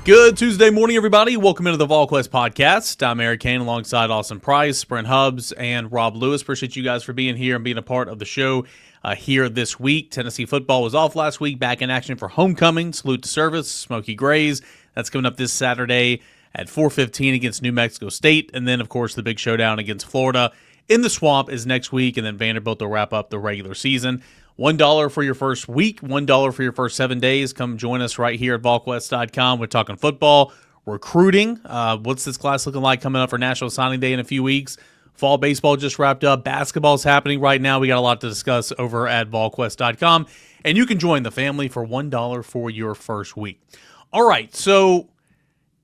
Good Tuesday morning, everybody. Welcome into the Volquest podcast. I'm Eric Kane alongside Austin Price, Brent Hubbs, and Rob Lewis. Appreciate you guys for being here and being a part of the show here this week. Tennessee football was off last week, back in action for homecoming. Salute to service, Smoky Grays. That's coming up this Saturday at 4:15 against New Mexico State. And then, of course, the big showdown against Florida in the Swamp is next week, and then Vanderbilt will wrap up the regular season. $1 for your first week, $1 for your first 7 days. Come join us right here at Volquest.com. We're talking football, recruiting. What's this class looking like coming up for National Signing Day in a few weeks? Fall baseball just wrapped up. Basketball's happening right now. We got a lot to discuss over at Volquest.com. And you can join the family for $1 for your first week. All right, so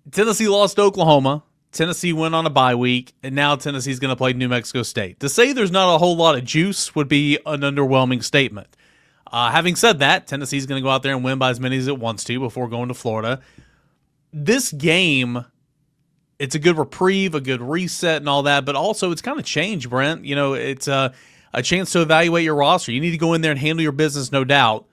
Tennessee lost to Oklahoma. Tennessee went on a bye week, and now Tennessee's going to play New Mexico State. To say there's not a whole lot of juice would be an underwhelming statement. Having said that, Tennessee's going to go out there and win by as many as it wants to before going to Florida. This game, it's a good reprieve, a good reset and all that, but also it's kind of changed, Brent. You know, it's a chance to evaluate your roster. You need to go in there and handle your business, no doubt,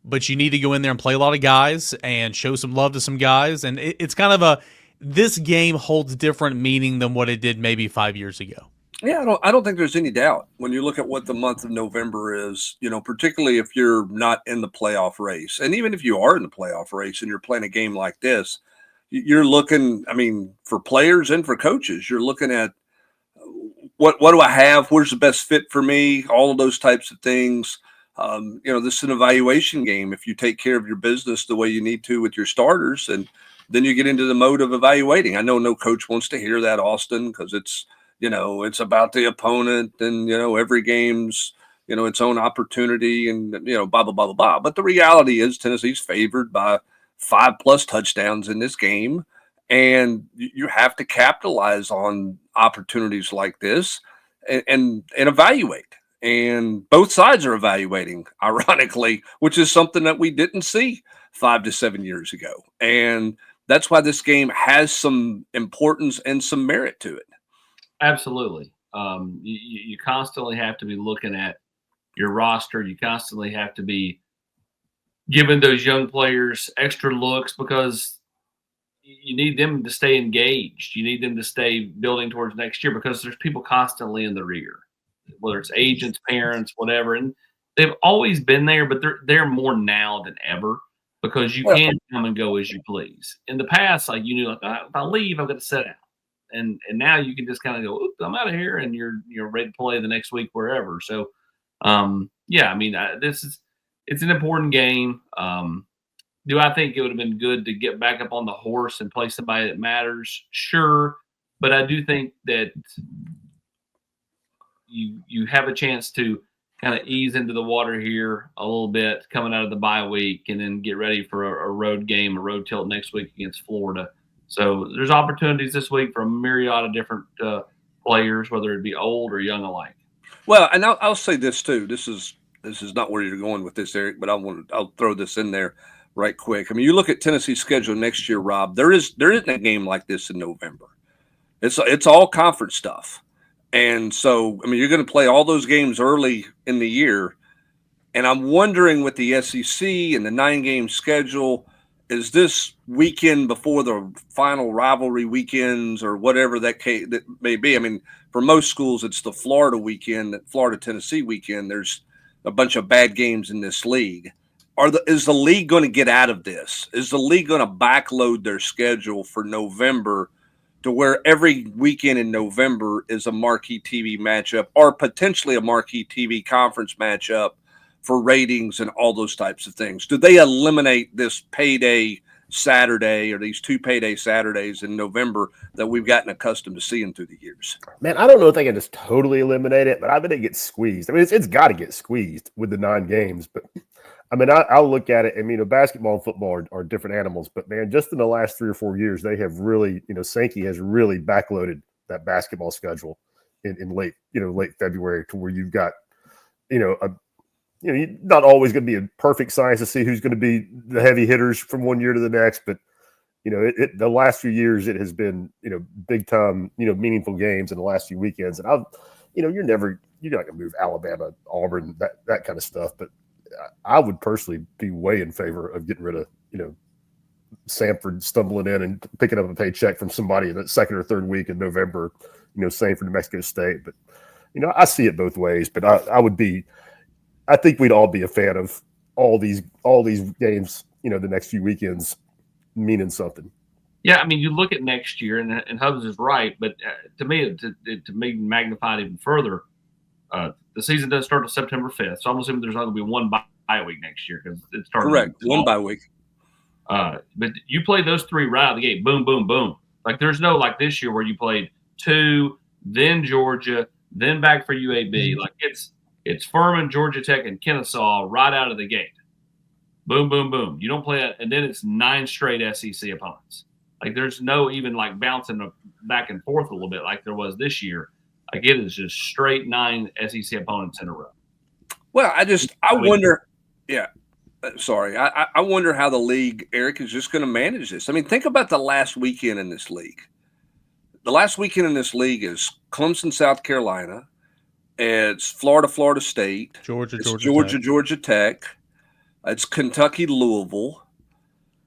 but you need to go in there and play a lot of guys and show some love to some guys, and it's kind of this game holds different meaning than what it did maybe 5 years ago. Yeah, I don't think there's any doubt when you look at what the month of November is, you know, particularly if you're not in the playoff race. And even if you are in the playoff race and you're playing a game like this, you're looking, I mean, for players and for coaches, you're looking at what do I have? Where's the best fit for me? All of those types of things. You know, this is an evaluation game. If you take care of your business the way you need to with your starters, and then you get into the mode of evaluating. I know no coach wants to hear that, Austin, because it's, you know, it's about the opponent and, you know, every game's, you know, its own opportunity and, you know, blah, blah, blah, blah, blah. But the reality is Tennessee's favored by 5+ touchdowns in this game. And you have to capitalize on opportunities like this and evaluate. And both sides are evaluating, ironically, which is something that we didn't see 5 to 7 years ago. And that's why this game has some importance and some merit to it. Absolutely. You constantly have to be looking at your roster. You constantly have to be giving those young players extra looks because you need them to stay engaged. You need them to stay building towards next year because there's people constantly in the rear, whether it's agents, parents, whatever. And they've always been there, but they're more now than ever. Because you can come and go as you please. In the past, like you knew, like if I leave, I've got to sit out, and now you can just kind of go, I'm out of here, and you're ready to play the next week wherever. So, yeah, I mean, it's an important game. Do I think it would have been good to get back up on the horse and play somebody that matters? Sure, but I do think that you have a chance to kind of ease into the water here a little bit coming out of the bye week and then get ready for a road game, a road tilt next week against Florida. So there's opportunities this week for a myriad of different players, whether it be old or young alike. Well, and I'll say this too. This is not where you're going with this, Eric, but I'll throw this in there right quick. I mean, you look at Tennessee's schedule next year, Rob, there isn't a game like this in November. It's all conference stuff. And so, I mean, you're going to play all those games early in the year. And I'm wondering with the SEC and the 9-game schedule, is this weekend before the final rivalry weekends or whatever that may be? I mean, for most schools, it's the Florida weekend, Florida-Tennessee weekend. There's a bunch of bad games in this league. Is the league going to get out of this? Is the league going to backload their schedule for November to where every weekend in November is a marquee TV matchup or potentially a marquee TV conference matchup for ratings and all those types of things? Do they eliminate this payday Saturday or these 2 payday Saturdays in November that we've gotten accustomed to seeing through the years? Man, I don't know if they can just totally eliminate it, but I bet it gets squeezed. I mean, it's got to get squeezed with the 9 games, but I mean, I'll look at it. I mean, basketball and football are different animals, but man, just in the last 3 or 4 years, they have really, Sankey has really backloaded that basketball schedule in late February to where you've got, you're not always going to be a perfect science to see who's going to be the heavy hitters from one year to the next, but the last few years it has been, big time, meaningful games in the last few weekends, and you're not going to move Alabama, Auburn, that kind of stuff, but I would personally be way in favor of getting rid of, Samford stumbling in and picking up a paycheck from somebody in the second or third week in November, same for New Mexico State. But, I see it both ways, but I think we'd all be a fan of all these games, the next few weekends meaning something. Yeah, I mean, you look at next year, and Hubbs is right, but to me, to be magnified even further, the season doesn't start until September 5th, so I'm assuming there's not going to be one bye week next year because it started. Correct, one bye week. But you play those three right out of the gate, boom, boom, boom. Like there's no like this year where you played 2, then Georgia, then back for UAB. Like it's Furman, Georgia Tech, and Kennesaw right out of the gate. Boom, boom, boom. You don't play that, and then it's 9 straight SEC opponents. Like there's no even like bouncing back and forth a little bit like there was this year. Like it is just straight 9 SEC opponents in a row. Well, I wonder. Yeah, sorry. I wonder how the league, Eric, is just going to manage this. I mean, think about the last weekend in this league. The last weekend in this league is Clemson, South Carolina. It's Florida, Florida State. Georgia Tech. It's Kentucky, Louisville.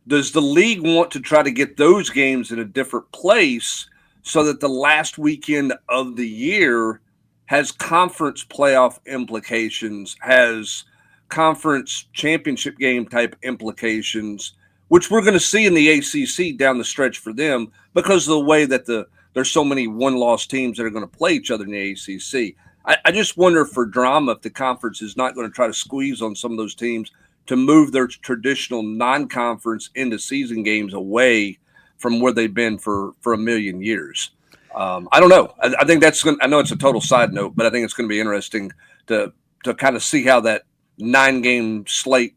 Does the league want to try to get those games in a different place so that the last weekend of the year has conference playoff implications, has conference championship game type implications, which we're going to see in the ACC down the stretch for them because of the way that there's so many one-loss teams that are going to play each other in the ACC. I just wonder for drama if the conference is not going to try to squeeze on some of those teams to move their traditional non-conference into season games away from where they've been for a million years. I don't know. I think I know it's a total side note, but I think it's going to be interesting to kind of see how that 9-game slate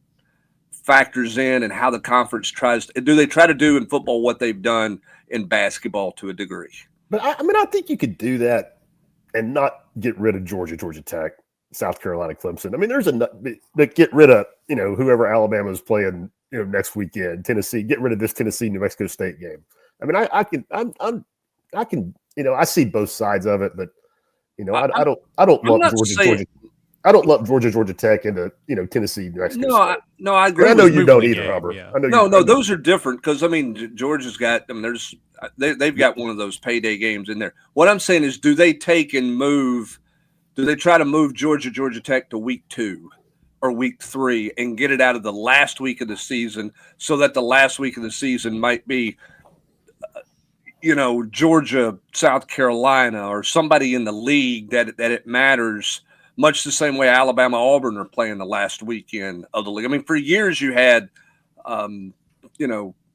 factors in and how the conference do they try to do in football what they've done in basketball to a degree. But I think you could do that and not get rid of Georgia Tech, South Carolina, Clemson. I mean, there's that get rid of, whoever Alabama's playing, next weekend, Tennessee, get rid of this Tennessee, New Mexico State game. I mean, I can, I see both sides of it, but, I don't love Georgia Tech into, Tennessee, New Mexico State. No, I agree. I know you don't either, Hubbard. Yeah. No, those are different because, I mean, Georgia's got, they've got one of those payday games in there. What I'm saying is, do they try to move Georgia Tech to week 2 or week 3 and get it out of the last week of the season so that the last week of the season might be, Georgia, South Carolina, or somebody in the league that it matters, much the same way Alabama, Auburn are playing the last weekend of the league. I mean, for years you had,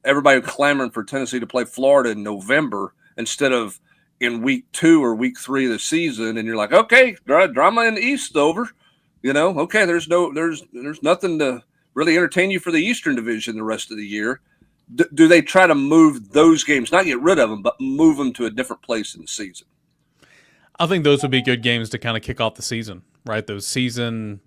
everybody clamoring for Tennessee to play Florida in November instead of in week 2 or week 3 of the season, and you're like, okay, drama in the East over. Okay, there's nothing to really entertain you for the Eastern Division the rest of the year. Do they try to move those games, not get rid of them, but move them to a different place in the season? I think those would be good games to kind of kick off the season, right? Those season,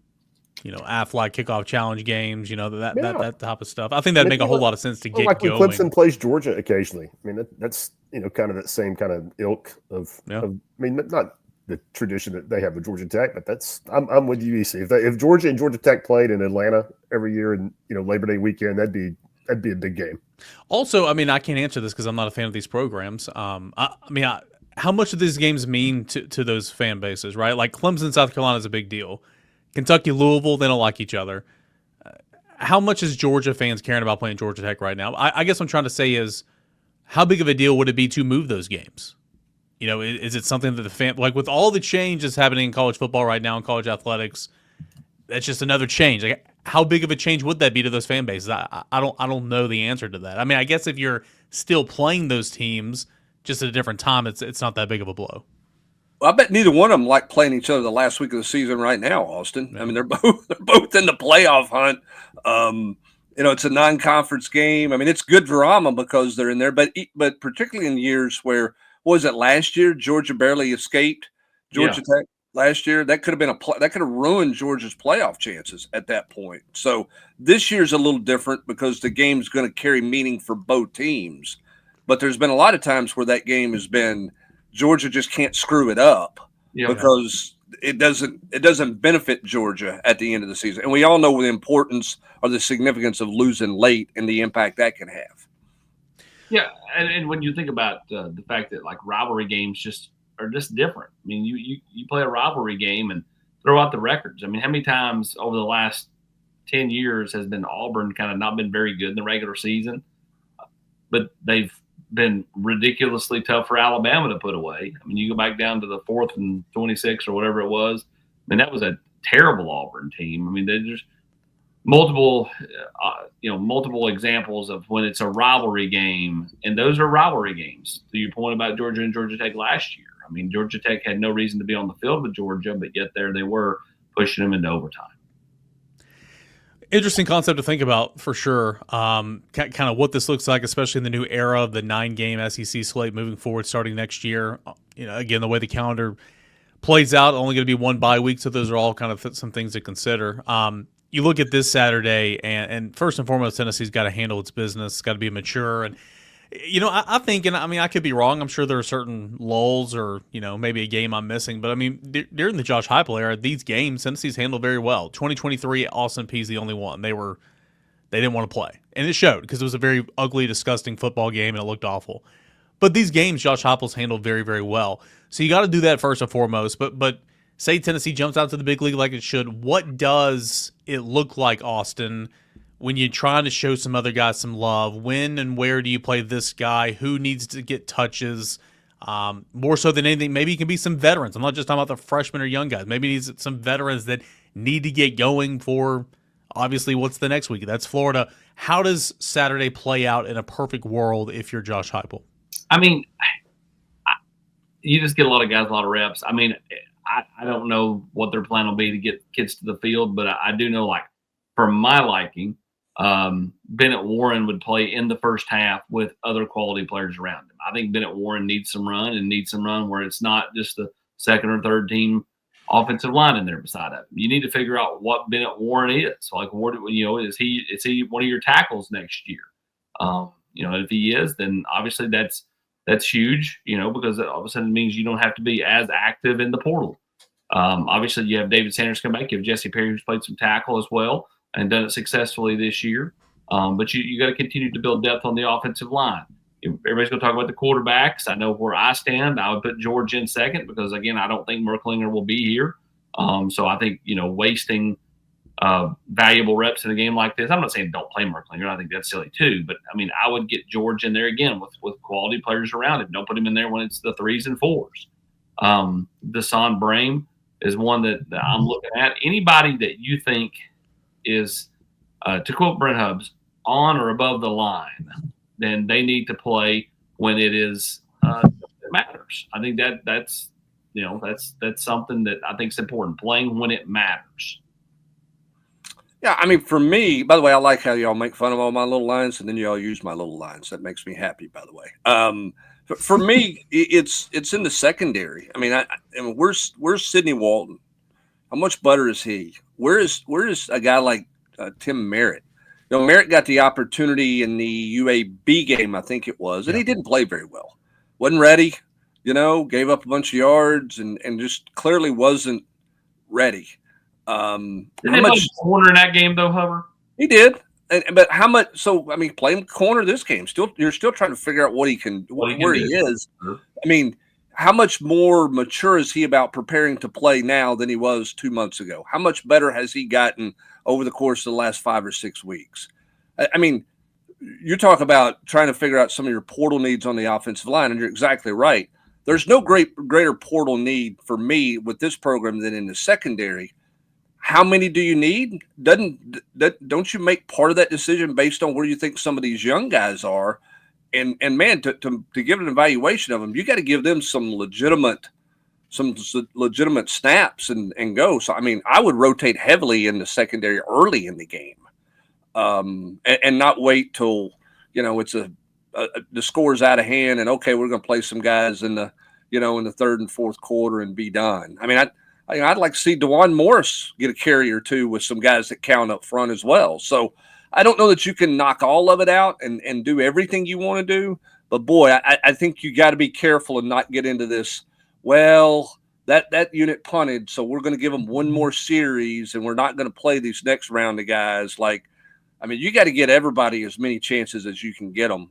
Aflac kickoff challenge games, that type of stuff. I think that'd make a whole lot of sense to get like going. When Clemson plays Georgia occasionally. I mean, that's kind of that same kind of ilk of. I mean, not the tradition that they have with Georgia Tech, but I'm with you, EC. If Georgia and Georgia Tech played in Atlanta every year and Labor Day weekend, that'd be a big game. Also, I mean, I can't answer this because I'm not a fan of these programs. How much do these games mean to those fan bases, right? Like Clemson, South Carolina is a big deal. Kentucky, Louisville, they don't like each other. How much is Georgia fans caring about playing Georgia Tech right now? I guess what I'm trying to say is, how big of a deal would it be to move those games? Is it something that the fan, like with all the changes happening in college football right now in college athletics, that's just another change. Like, how big of a change would that be to those fan bases? I don't know the answer to that. I mean, I guess if you're still playing those teams just at a different time, it's not that big of a blow. Well, I bet neither one of them like playing each other the last week of the season right now, Austin. Yeah. I mean, they're both in the playoff hunt. It's a non-conference game. I mean, it's good drama because they're in there, but particularly in years where, what was it, last year Georgia barely escaped Georgia Tech last year? That could have that could have ruined Georgia's playoff chances at that point. So this year's a little different because the game's going to carry meaning for both teams. But there's been a lot of times where that game has been Georgia just can't screw it up because it doesn't benefit Georgia at the end of the season. And we all know the importance or the significance of losing late and the impact that can have. Yeah, and when you think about the fact that like rivalry games are just different. I mean, you play a rivalry game and throw out the records. I mean, how many times over the last 10 years has been Auburn kind of not been very good in the regular season, but they've been ridiculously tough for Alabama to put away. I mean, you go back down to the 4th and 26 or whatever it was. I mean, that was a terrible Auburn team. I mean, they just multiple multiple examples of when it's a rivalry game, and those are rivalry games. To your point about Georgia and Georgia Tech last year, I mean, Georgia Tech had no reason to be on the field with Georgia, but yet there they were pushing them into overtime. Interesting concept to think about for sure. Kind of what this looks like, especially in the new era of the 9-game SEC slate moving forward, starting next year. Again, the way the calendar plays out, only going to be one bye week, so those are all kind of some things to consider. You look at this Saturday, and first and foremost, Tennessee's got to handle its business. It's got to be mature. And, I think, and I mean, I could be wrong. I'm sure there are certain lulls or, maybe a game I'm missing. But, I mean, during the Josh Heupel era, these games, Tennessee's handled very well. 2023, Austin Peay's the only one. They didn't want to play. And it showed because it was a very ugly, disgusting football game, and it looked awful. But these games, Josh Heupel's handled very, very well. So you got to do that first and foremost. But say Tennessee jumps out to the big league like it should. What does it look like, Austin, when you're trying to show some other guys some love? When and where do you play this guy? Who needs to get touches? More so than anything, maybe it can be some veterans. I'm not just talking about the freshmen or young guys. Maybe it needs some veterans that need to get going for, obviously, what's the next week? That's Florida. How does Saturday play out in a perfect world if you're Josh Heupel? I mean, you just get a lot of guys, a lot of reps. I mean, I don't know what their plan will be to get kids to the field, but I do know, like, for my liking, Bennett Warren would play in the first half with other quality players around him. I think Bennett Warren needs some run where it's not just the second or third team offensive line in there beside him. You need to figure out what Bennett Warren is. Like, is he one of your tackles next year? If he is, then obviously that's huge, because all of a sudden it means you don't have to be as active in the portal. Obviously, you have David Sanders come back. You have Jesse Perry, who's played some tackle as well and done it successfully this year. But you got to continue to build depth on the offensive line. Everybody's going to talk about the quarterbacks. I know where I stand. I would put George in second because, again, I don't think Merklinger will be here. So I think, wasting valuable reps in a game like this. I'm not saying don't play Merklinger. I think that's silly too. But, I mean, I would get George in there again with quality players around him. Don't put him in there when it's the 3s and 4s. Deshaun Brame is one that I'm looking at. Anybody that you think is, to quote Brent Hubbs, on or above the line, then they need to play when it is it matters. I think that's something that I think is important. Playing when it matters. Yeah, I mean, for me, by the way, I like how y'all make fun of all my little lines, and then y'all use my little lines. That makes me happy, by the way. For me, it's in the secondary. I mean, where's Sidney Walton? How much butter is he? Where is a guy like Tim Merritt? Merritt got the opportunity in the UAB game, I think it was, and he didn't play very well. Wasn't ready, gave up a bunch of yards and just clearly wasn't ready. Did they play corner in that game, though, Hubbard? He did. But how much? So, I mean, play him corner this game. You're still trying to figure out what he can, where he is. Sure. I mean, how much more mature is he about preparing to play now than he was 2 months ago? How much better has he gotten over the course of the last 5 or 6 weeks? I mean, you talk about trying to figure out some of your portal needs on the offensive line, and you're exactly right. There's no greater portal need for me with this program than in the secondary. How many do you need? Don't you make part of that decision based on where you think some of these young guys are? And man, to give an evaluation of them, you got to give them some legitimate snaps and go. So, I mean, I would rotate heavily in the secondary early in the game, and not wait till, it's the score's out of hand and okay, we're going to play some guys in the, in the third and fourth quarter and be done. I mean, I'd like to see DeJuan Morris get a carry or two with some guys that count up front as well. So I don't know that you can knock all of it out and do everything you want to do. But, boy, I think you got to be careful and not get into this, well, that unit punted, so we're going to give them one more series and we're not going to play these next round of guys. Like, I mean, you got to get everybody as many chances as you can get them.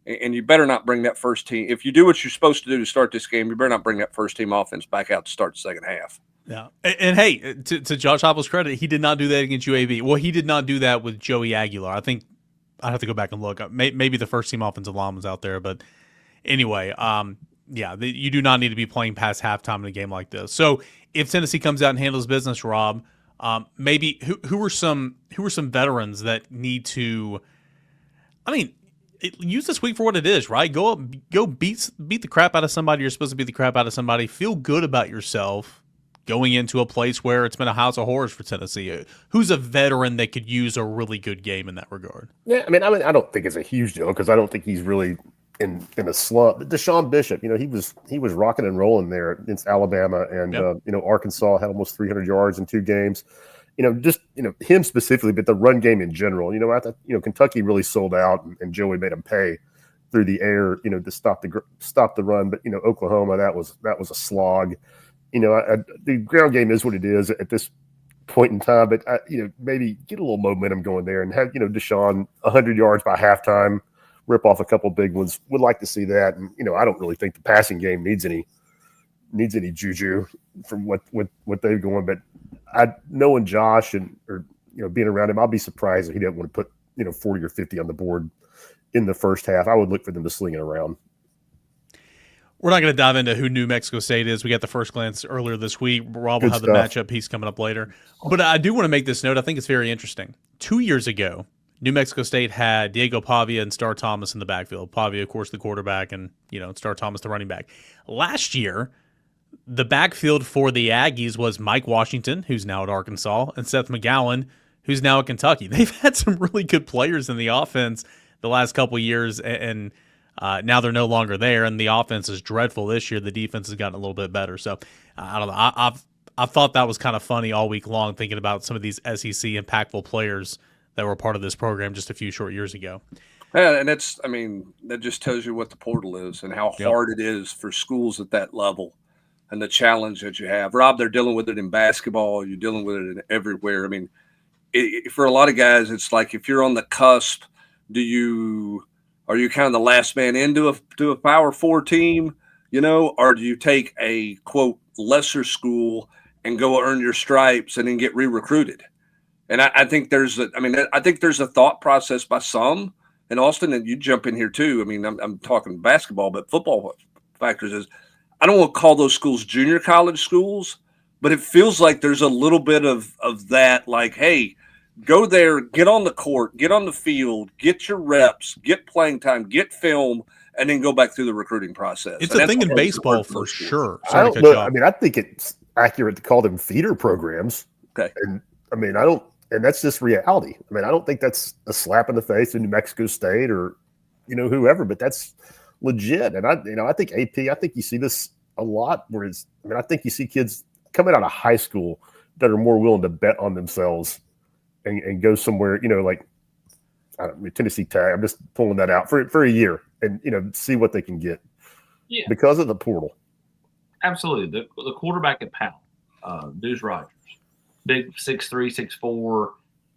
and you better not bring that first team. If you do what you're supposed to do to start this game, you better not bring that first team offense back out to start the second half. Yeah. And hey, to Josh Heupel's credit, he did not do that against UAB. Well, he did not do that with Joey Aguilar. I think I'd have to go back and look. Maybe the first team offensive line was out there. But anyway, you do not need to be playing past halftime in a game like this. So if Tennessee comes out and handles business, Rob, maybe who are some veterans that need to – I mean, use this week for what it is, right? Go beat the crap out of somebody you're supposed to beat the crap out of somebody. Feel good about yourself going into a place where it's been a house of horrors for Tennessee. Who's a veteran that could use a really good game in that regard? Yeah, I mean, I don't think it's a huge deal because I don't think he's really in a slump. Deshaun Bishop, he was rocking and rolling there against Alabama and Arkansas had almost 300 yards in 2 games. Him specifically, but the run game in general. I thought Kentucky really sold out and Joey made them pay through the air, to stop the run. But Oklahoma, that was a slog. The ground game is what it is at this point in time, but maybe get a little momentum going there and have Deshaun 100 yards by halftime, rip off a couple big ones. Would like to see that, and I don't really think the passing game needs any juju from what they've going. But knowing Josh or being around him, I'll be surprised if he didn't want to put 40 or 50 on the board in the first half. I would look for them to sling it around. We're not going to dive into who New Mexico State is. We got the first glance earlier this week. Rob will have the matchup piece coming up later. But I do want to make this note. I think it's very interesting. 2 years ago, New Mexico State had Diego Pavia and Star Thomas in the backfield. Pavia, of course, the quarterback, and Star Thomas, the running back. Last year, the backfield for the Aggies was Mike Washington, who's now at Arkansas, and Seth McGowan, who's now at Kentucky. They've had some really good players in the offense the last couple of years, and now they're no longer there, and the offense is dreadful this year. The defense has gotten a little bit better. So I don't know. I've thought that was kind of funny all week long, thinking about some of these SEC impactful players that were part of this program just a few short years ago. Yeah, and that just tells you what the portal is and how hard it is for schools at that level and the challenge that you have. Rob, they're dealing with it in basketball. You're dealing with it everywhere. I mean, for a lot of guys, it's like if you're on the cusp, are you kind of the last man into a Power 4 team, or do you take a, quote, lesser school and go earn your stripes and then get re-recruited? And I think there's a thought process by some in Austin, and you jump in here too. I mean, I'm talking basketball, but football factors is I don't want to call those schools junior college schools, but it feels like there's a little bit of that, like, hey, go there, get on the court, get on the field, get your reps, get playing time, get film, and then go back through the recruiting process. It's a thing in baseball for sure. I don't know. I mean, I think it's accurate to call them feeder programs. Okay. And and that's just reality. I mean, I don't think that's a slap in the face in New Mexico State or, whoever, but that's legit. And I think AP, I think you see this a lot I think you see kids coming out of high school that are more willing to bet on themselves and go somewhere, like, I don't know, Tennessee Tech. I'm just pulling that out for a year and, see what they can get because of the portal. Absolutely. The quarterback at Powell, Deuce Rogers, big 6'3",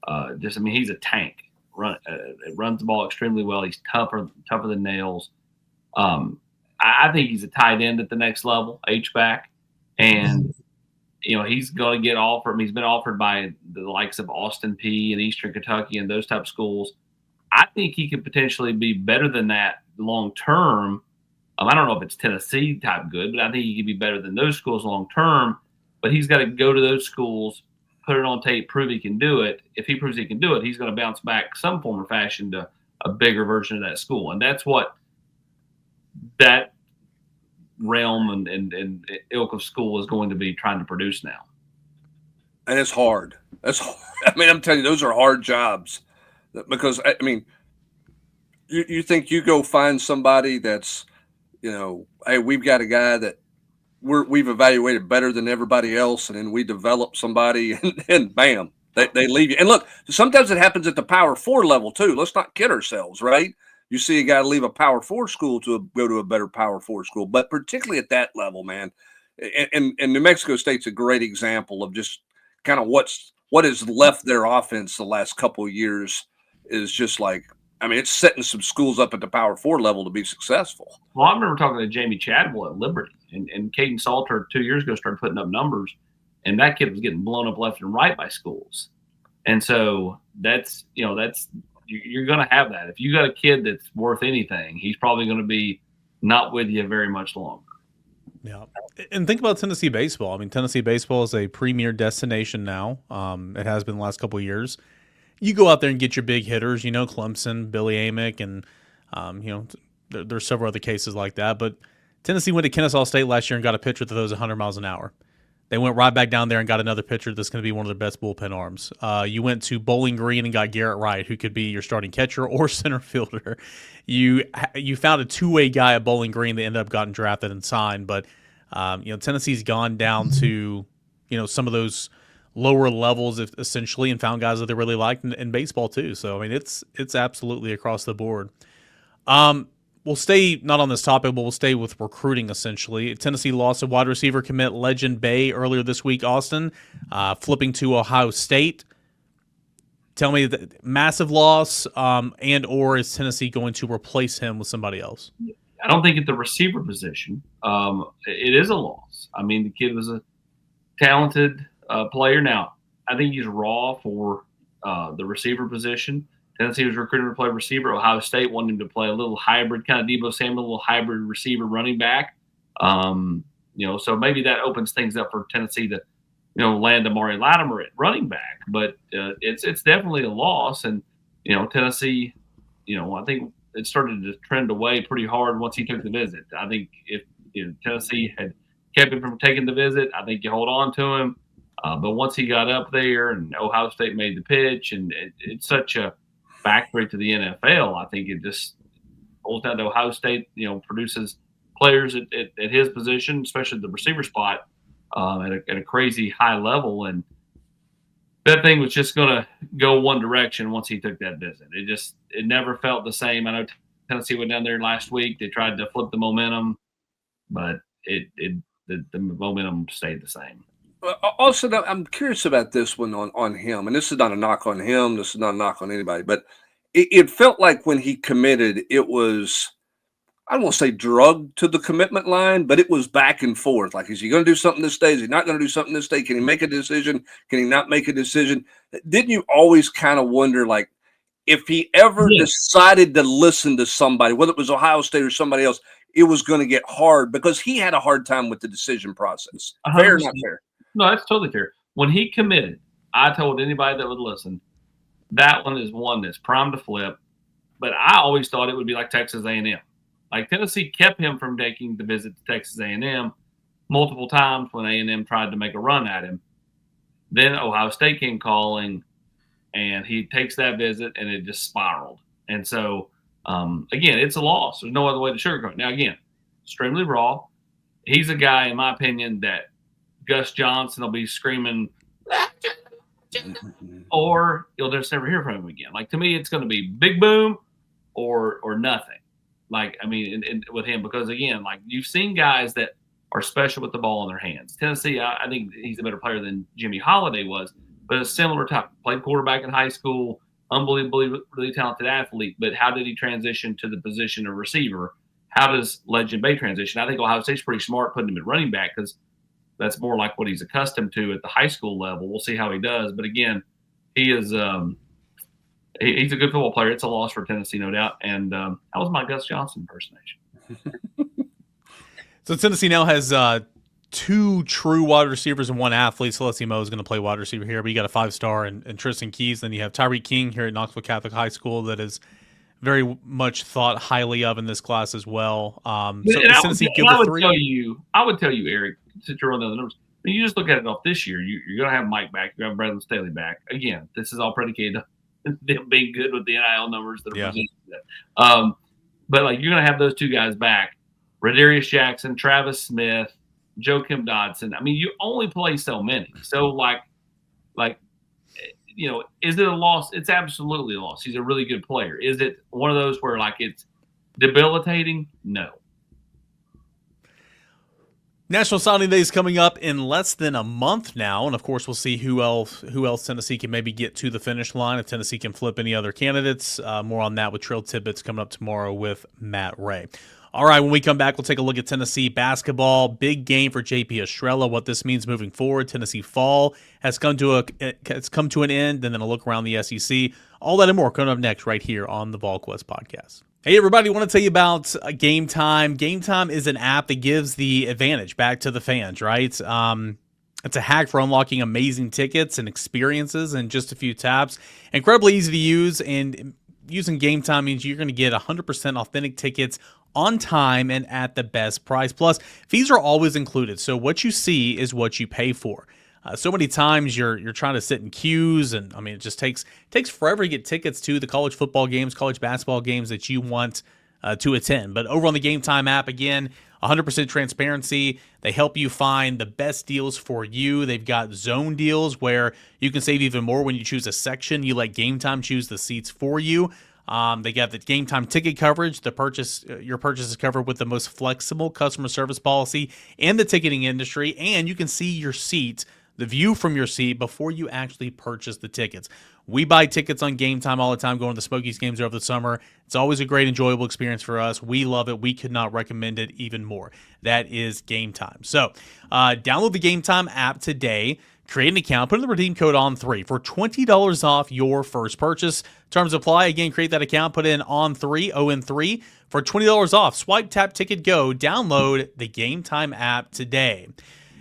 6'4", he's a tank. Runs the ball extremely well. He's tougher than nails. I think he's a tight end at the next level, H-back. And, he's going to get offered. He's been offered by the likes of Austin P and Eastern Kentucky and those type of schools. I think he could potentially be better than that long term. I don't know if it's Tennessee type good, but I think he could be better than those schools long term. But he's got to go to those schools, put it on tape, prove he can do it. If he proves he can do it, he's going to bounce back some form or fashion to a bigger version of that school. And that's what that realm and ilk of school is going to be trying to produce now. And it's hard. That's hard. I mean, I'm telling you, those are hard jobs because, you think you go find somebody that's, hey, we've got a guy that we've evaluated better than everybody else, and then we develop somebody, and bam, they leave you. And look, sometimes it happens at the Power 4 level too. Let's not kid ourselves, right? You see a guy leave a Power 4 school to go to a better Power 4 school, but particularly at that level, man. And New Mexico State's a great example of just kind of what has left their offense the last couple of years is just like I mean, it's setting some schools up at the Power 4 level to be successful. Well, I remember talking to Jamie Chadwell at Liberty, and Caden Salter 2 years ago started putting up numbers, and that kid was getting blown up left and right by schools. And so that's you're going to have that. If you got a kid that's worth anything, he's probably going to be not with you very much longer. Yeah. And think about Tennessee baseball. I mean, Tennessee baseball is a premier destination now. It has been the last couple of years. You go out there and get your big hitters, Clemson, Billy Amick, and, there's several other cases like that. But Tennessee went to Kennesaw State last year and got a pitcher that throws 100 miles an hour. They went right back down there and got another pitcher that's going to be one of their best bullpen arms. You went to Bowling Green and got Garrett Wright, who could be your starting catcher or center fielder. You found a two-way guy at Bowling Green that ended up getting drafted and signed. But, Tennessee's gone down to, some of those lower levels essentially and found guys that they really liked in baseball too. So, I mean, it's absolutely across the board. We'll stay not on this topic, but we'll stay with recruiting essentially. Tennessee lost a wide receiver commit, Legend Bay, earlier this week, Austin, flipping to Ohio State. Tell me, that massive loss, and or is Tennessee going to replace him with somebody else? I don't think at the receiver position, it is a loss. I mean, the kid was a talented player. Now, I think he's raw for the receiver position. Tennessee was recruiting to play receiver. Ohio State wanted him to play a little hybrid, kind of Debo Samuel, a little hybrid receiver running back. So maybe that opens things up for Tennessee to, land Amari Latimer at running back. But it's definitely a loss. And, Tennessee, I think it started to trend away pretty hard once he took the visit. I think if Tennessee had kept him from taking the visit, I think you hold on to him. But once he got up there and Ohio State made the pitch, and it's such a factory to the NFL, I think it just holds down to Ohio State, produces players at his position, especially the receiver spot, at a crazy high level. And that thing was just going to go one direction once he took that visit. It never felt the same. I know Tennessee went down there last week. They tried to flip the momentum, but the momentum stayed the same. Also, I'm curious about this one on him, and this is not a knock on him. This is not a knock on anybody, but it felt like when he committed, it was, I don't want to say drugged to the commitment line, but it was back and forth. Like, is he going to do something this day? Is he not going to do something this day? Can he make a decision? Can he not make a decision? Didn't you always kind of wonder, like, if he ever decided to listen to somebody, whether it was Ohio State or somebody else, it was going to get hard because he had a hard time with the decision process. 100%. Fair or not fair? No, that's totally fair. When he committed, I told anybody that would listen, that one is one that's primed to flip. But I always thought it would be like Texas A&M. Like, Tennessee kept him from taking the visit to Texas A&M multiple times when A&M tried to make a run at him. Then Ohio State came calling, and he takes that visit, and it just spiraled. And so, again, it's a loss. There's no other way to sugarcoat it. Now, again, extremely raw. He's a guy, in my opinion, that Gus Johnson will be screaming, or you'll just never hear from him again. Like, to me, it's going to be big boom or nothing. Like, I mean, and with him, because again, like, you've seen guys that are special with the ball in their hands. Tennessee, I think he's a better player than Jimmy Holiday was, but a similar type. Played quarterback in high school, unbelievably really talented athlete. But how did he transition to the position of receiver? How does Legend Bay transition? I think Ohio State's pretty smart putting him at running back because that's more like what he's accustomed to at the high school level. We'll see how he does. But again, he is he's a good football player. It's a loss for Tennessee, no doubt. And that was my Gus Johnson impersonation. So Tennessee now has two true wide receivers and one athlete. Celestia Moe is going to play wide receiver here, but you got a 5-star and Tristan Keys. Then you have Tyreek King here at Knoxville Catholic High School that is very much thought highly of in this class as well. I would tell you, Eric, since you're on the numbers, I mean, you just look at it off this year. You're going to have Mike back. You're going to have Bradley Staley back. Again, this is all predicated on them being good with the NIL numbers that are presented. But like, you're going to have those two guys back. Radarius Jackson, Travis Smith, Joakim Dodson. I mean, you only play so many. So like, is it a loss? It's absolutely a loss. He's a really good player. Is it one of those where like it's debilitating? No. National Signing Day is coming up in less than a month now, and of course we'll see who else Tennessee can maybe get to the finish line, if Tennessee can flip any other candidates. More on that with Trail Tidbits coming up tomorrow with Matt Ray. All right, when we come back, we'll take a look at Tennessee basketball. Big game for JP Estrella, what this means moving forward. Tennessee fall has come to an end, and then a look around the SEC. All that and more coming up next right here on the Volquest podcast. Hey everybody, I want to tell you about Gametime. Gametime is an app that gives the advantage back to the fans, right? It's a hack for unlocking amazing tickets and experiences in just a few taps. Incredibly easy to use, and using Gametime means you're going to get 100% authentic tickets on time and at the best price. Plus, fees are always included, so what you see is what you pay for. So many times you're trying to sit in queues, and I mean, it just takes forever to get tickets to the college football games, college basketball games that you want to attend. But over on the Gametime app, again, 100% transparency. They help you find the best deals for you. They've got zone deals where you can save even more when you choose a section. You let Gametime choose the seats for you. They got the Gametime ticket coverage. Your purchase is covered with the most flexible customer service policy in the ticketing industry, and you can see your seat, the view from your seat, before you actually purchase the tickets. We buy tickets on Gametime all the time, going to the Smokies games over the summer. It's always a great, enjoyable experience for us. We love it. We could not recommend it even more. That is Gametime. So download the Gametime app today. Create an account, put in the redeem code ON3 for $20 off your first purchase. Terms apply. Again, create that account, put in ON3, ON3 for $20 off. Swipe, tap, ticket, go. Download the Gametime app today.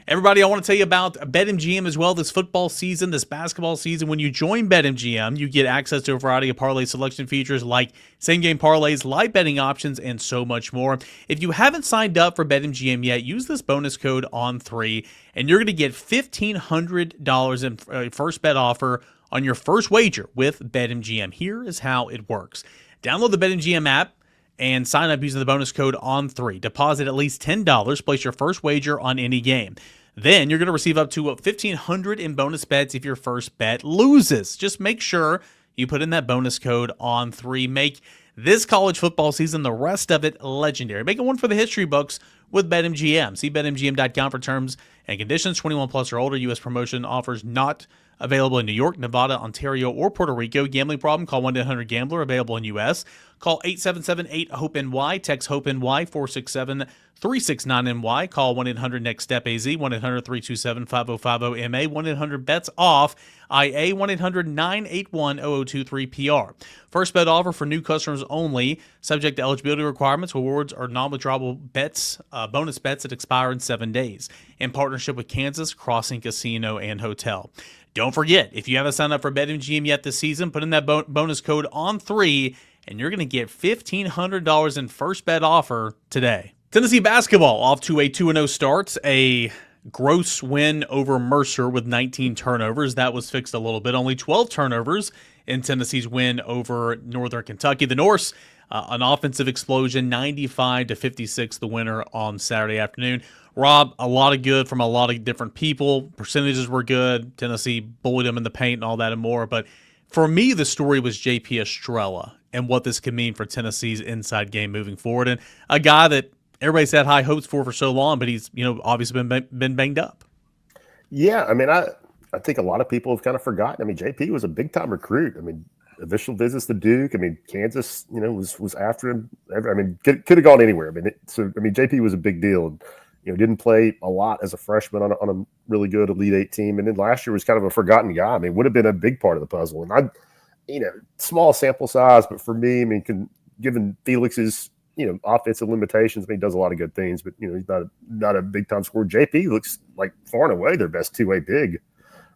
Everybody, I want to tell you about BetMGM as well this football season, this basketball season. When you join BetMGM, you get access to a variety of parlay selection features like same-game parlays, live betting options, and so much more. If you haven't signed up for BetMGM yet, use this bonus code ON3, and you're going to get $1,500 in first bet offer on your first wager with BetMGM. Here is how it works. Download the BetMGM app and sign up using the bonus code ON3. Deposit at least $10, place your first wager on any game. Then you're going to receive up to $1,500 in bonus bets if your first bet loses. Just make sure you put in that bonus code ON3. Make this college football season, the rest of it, legendary. Make it one for the history books with BetMGM. See BetMGM.com for terms and conditions. 21 plus or older. U.S. promotion offers not available in New York, Nevada, Ontario, or Puerto Rico. Gambling problem? Call 1-800-GAMBLER. Available in U.S. Call 877-8-HOPE-NY. Text HOPE-NY 467-369-NY. Call 1-800-NEXT-STEP-AZ. 1-800-327-5050-MA. 1-800-BETS-OFF. IA. 1-800-981-0023-PR. First bet offer for new customers only. Subject to eligibility requirements. Rewards are non-withdrawable bets, bonus bets that expire in 7 days. In partnership with Kansas Crossing Casino and Hotel. Don't forget, if you haven't signed up for BetMGM yet this season, put in that bonus code ON3, and you're going to get $1,500 in first bet offer today. Tennessee basketball off to a 2-0 start. A gross win over Mercer with 19 turnovers. That was fixed a little bit. Only 12 turnovers in Tennessee's win over Northern Kentucky. The Norse, an offensive explosion, 95-56, the winner on Saturday afternoon. Rob, a lot of good from a lot of different people. Percentages were good. Tennessee bullied them in the paint and all that and more. But for me, the story was JP Estrella and what this could mean for Tennessee's inside game moving forward. And a guy that everybody's had high hopes for so long, but he's obviously been banged up. Yeah, I mean, I think a lot of people have kind of forgotten. I mean, JP was a big-time recruit. I mean, official visits to Duke. I mean, Kansas, was after him. I mean, could have gone anywhere. I mean, JP was a big deal. And, didn't play a lot as a freshman on a really good Elite Eight team. And then last year was kind of a forgotten guy. I mean, would have been a big part of the puzzle. And small sample size, but for me, I mean, given Felix's, offensive limitations, I mean, he does a lot of good things, but, he's not a big time scorer. JP looks like far and away their best two-way big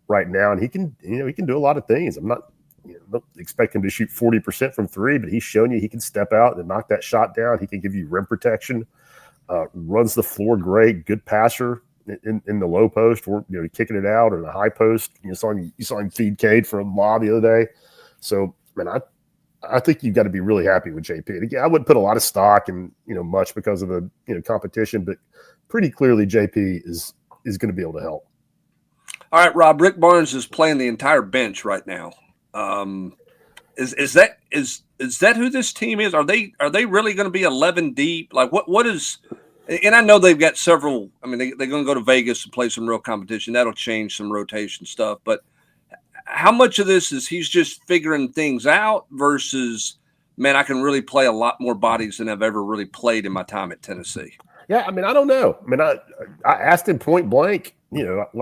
right now. And he can do a lot of things. I'm not expect him to shoot 40% from three, but he's shown you he can step out and knock that shot down. He can give you rim protection. Runs the floor great, good passer in the low post, or kicking it out, or the high post. You saw him feed Cade from lob the other day. So, I think you've got to be really happy with JP. And again, I wouldn't put a lot of stock in much because of the competition, but pretty clearly JP is going to be able to help. All right, Rob. Rick Barnes is playing the entire bench right now. Is that who this team is? Are they really going to be 11 deep? Like what is And I know they've got several. I mean, they're going to go to Vegas and play some real competition. That'll change some rotation stuff. But how much of this is he's just figuring things out versus, man, I can really play a lot more bodies than I've ever really played in my time at Tennessee? Yeah, I mean, I don't know. I mean, I asked him point blank,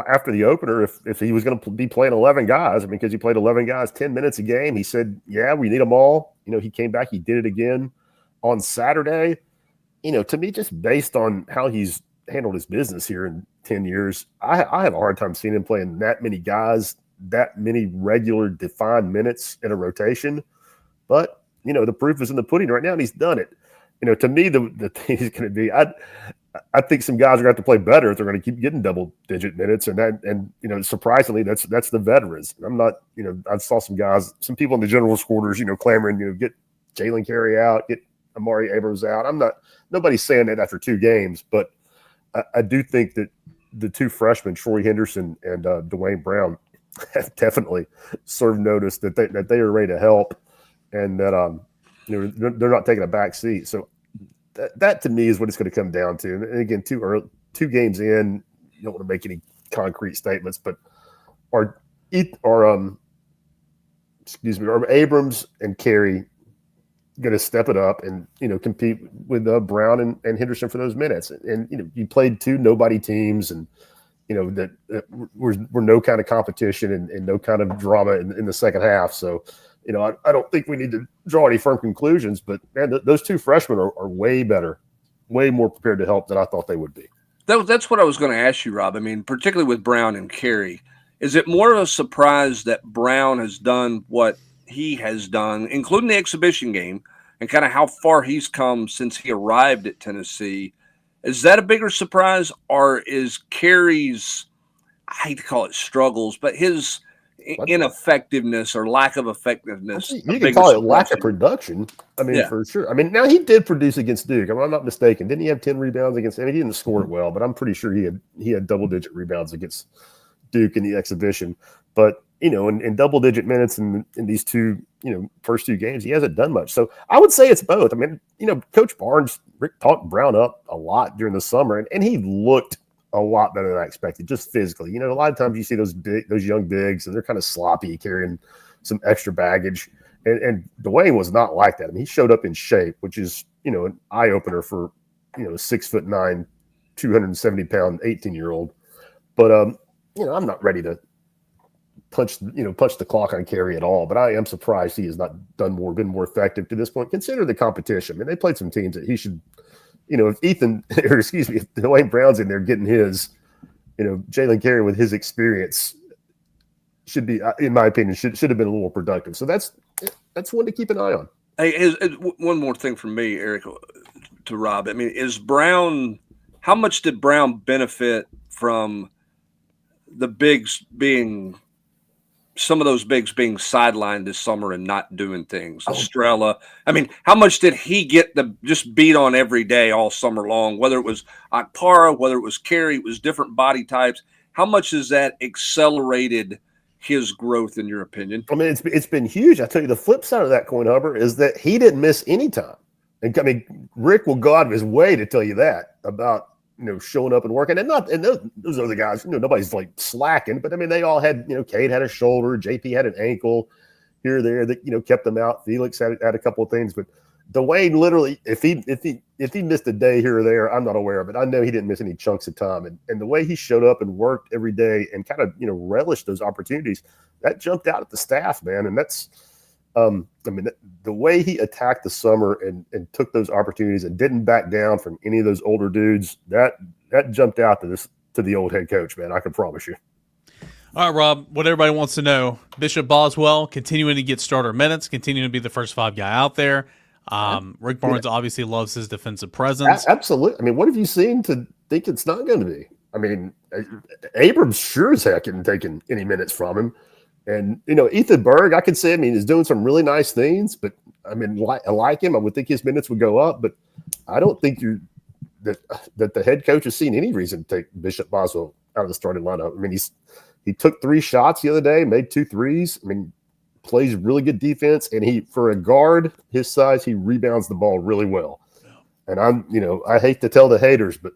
after the opener, if he was going to be playing 11 guys. I mean, because he played 11 guys 10 minutes a game. He said, yeah, we need them all. He came back. He did it again on Saturday. To me, just based on how he's handled his business here in 10 years, I have a hard time seeing him playing that many guys, that many regular defined minutes in a rotation. But, the proof is in the pudding right now, and he's done it. To me, the thing is going to be, I think some guys are going to have to play better if they're going to keep getting double-digit minutes, and surprisingly, that's the veterans. I'm not, I saw some people in the general quarters, clamoring, get Jalen Carey out, get Amari Abrams out. Nobody's saying that after 2 games, but I do think that the 2 freshmen, Troy Henderson and Dwayne Brown, have definitely served notice that they are ready to help, and that they're not taking a back seat. So that to me is what it's going to come down to. And again, 2 games in, you don't want to make any concrete statements, but are Abrams and Carey going to step it up and compete with Brown and Henderson for those minutes? And you played 2 nobody teams, and that were no kind of competition and no kind of drama in the second half. So I don't think we need to draw any firm conclusions, but man, those 2 freshmen are way better, way more prepared to help than I thought they would be. That's what I was going to ask you, Rob. I mean, particularly with Brown and Carey, is it more of a surprise that Brown has done what he has done, including the exhibition game, and kind of how far he's come since he arrived at Tennessee? Is that a bigger surprise, or is Carey's, I hate to call it struggles, but his ineffectiveness or lack of effectiveness? You can call it lack of production. I mean, for sure. I mean, now he did produce against Duke. I'm not mistaken. Didn't he have 10 rebounds against? I mean, he didn't score it well, but I'm pretty sure he had double-digit rebounds against Duke in the exhibition. But in double-digit minutes in these 2 first 2 games, he hasn't done much. So I would say it's both. I mean, Coach Barnes, Rick talked Brown up a lot during the summer, and he looked a lot better than I expected, just physically. A lot of times you see those young bigs, and they're kind of sloppy, carrying some extra baggage. And Dwayne was not like that. I mean, he showed up in shape, which is, an eye opener for, 6'9", 270-pound 18-year-old. But I'm not ready to punch the clock on Carey at all. But I am surprised he has not been more effective to this point. Consider the competition. I mean, they played some teams that he should. If if Dwayne Brown's in there getting his, Jalen Carey with his experience should be, in my opinion, should have been a little more productive. So that's one to keep an eye on. Hey, one more thing from me, Eric, to Rob. I mean, is Brown? How much did Brown benefit from the bigs being? Some of those bigs being sidelined this summer and not doing things. Estrella. I mean, how much did he get just beat on every day all summer long? Whether it was Akpara, whether it was Carey, it was different body types. How much has that accelerated his growth, in your opinion? I mean, it's been huge. I tell you, the flip side of that coin, Hubbard, is that he didn't miss any time. And I mean, Rick will go out of his way to tell you that about showing up and working, and those are the guys. Nobody's like slacking, but I mean, they all had. Cade had a shoulder, JP had an ankle here or there that kept them out. Felix had a couple of things, but Dwayne literally, if he missed a day here or there, I'm not aware of it. I know he didn't miss any chunks of time, and the way he showed up and worked every day and kind of relished those opportunities, that jumped out at the staff, man, and that's. I mean, the way he attacked the summer and took those opportunities and didn't back down from any of those older dudes, that jumped out to the old head coach, man. I can promise you. All right, Rob, what everybody wants to know, Bishop Boswell continuing to get starter minutes, continuing to be the first 5 guy out there. Rick Barnes obviously loves his defensive presence. Absolutely. I mean, what have you seen to think it's not going to be? I mean, Abrams sure as heck isn't taking any minutes from him. And, Ethan Berg, I could say, he's doing some really nice things, but I like him. I would think his minutes would go up, but I don't think that the head coach has seen any reason to take Bishop Boswell out of the starting lineup. I mean, he took 3 shots the other day, made 2 threes. I mean, plays really good defense, and for a guard his size, he rebounds the ball really well. And I hate to tell the haters, but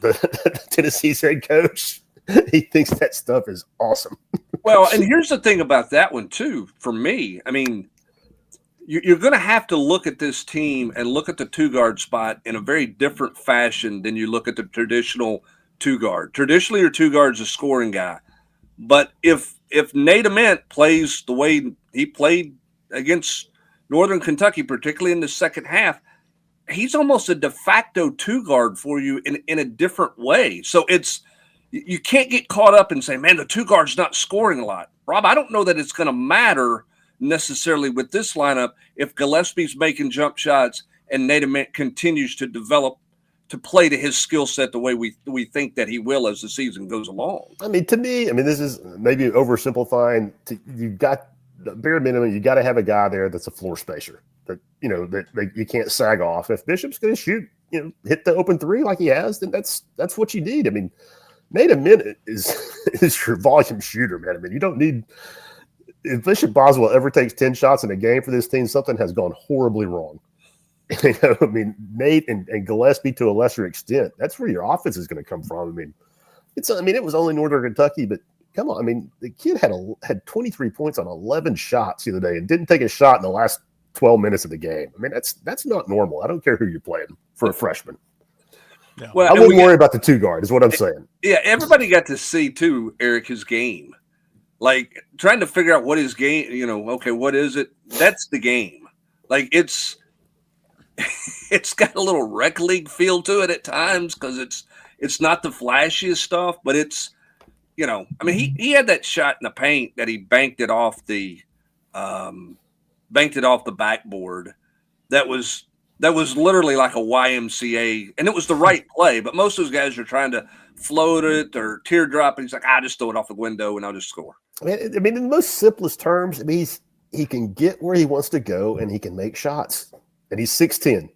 the Tennessee's head coach, he thinks that stuff is awesome. Well, and here's the thing about that one too. For me, I mean, you're going to have to look at this team and look at the 2-guard spot in a very different fashion than you look at the traditional 2-guard. Traditionally, your 2-guard's a scoring guy. But if Nate Ament plays the way he played against Northern Kentucky, particularly in the second half, he's almost a de facto 2-guard for you in a different way. So you can't get caught up and say, man, the 2-guard's not scoring a lot. Rob, I don't know that it's going to matter necessarily with this lineup if Gillespie's making jump shots and Nate Ament continues to develop to play to his skill set the way we think that he will as the season goes along. I mean, to me, this is maybe oversimplifying. You've got the bare minimum. You got to have a guy there that's a floor spacer that you can't sag off. If Bishop's going to shoot, hit the open three like he has, then that's what you need. I mean, Nate Ament is your volume shooter, man. I mean, you don't need. If Bishop Boswell ever takes 10 shots in a game for this team, something has gone horribly wrong. I mean, Nate and Gillespie to a lesser extent, that's where your offense is going to come from. I mean, it was only Northern Kentucky, but come on. I mean, the kid had 23 points on 11 shots the other day and didn't take a shot in the last 12 minutes of the game. I mean, that's not normal. I don't care who you're playing for a freshman. Yeah. Well, I wouldn't worry about the 2-guard is what I'm saying. Yeah, everybody got to see, too, Eric, his game. Like, trying to figure out what his game, okay, what is it? That's the game. Like, it's got a little rec league feel to it at times because it's not the flashiest stuff, but it's, he had that shot in the paint that he banked it off the backboard. That was literally like a YMCA, and it was the right play, but most of those guys are trying to float it or teardrop, and he's like, I'll just throw it off the window and I'll just score. I mean, in the most simplest terms, he can get where he wants to go and he can make shots. And he's 6'10".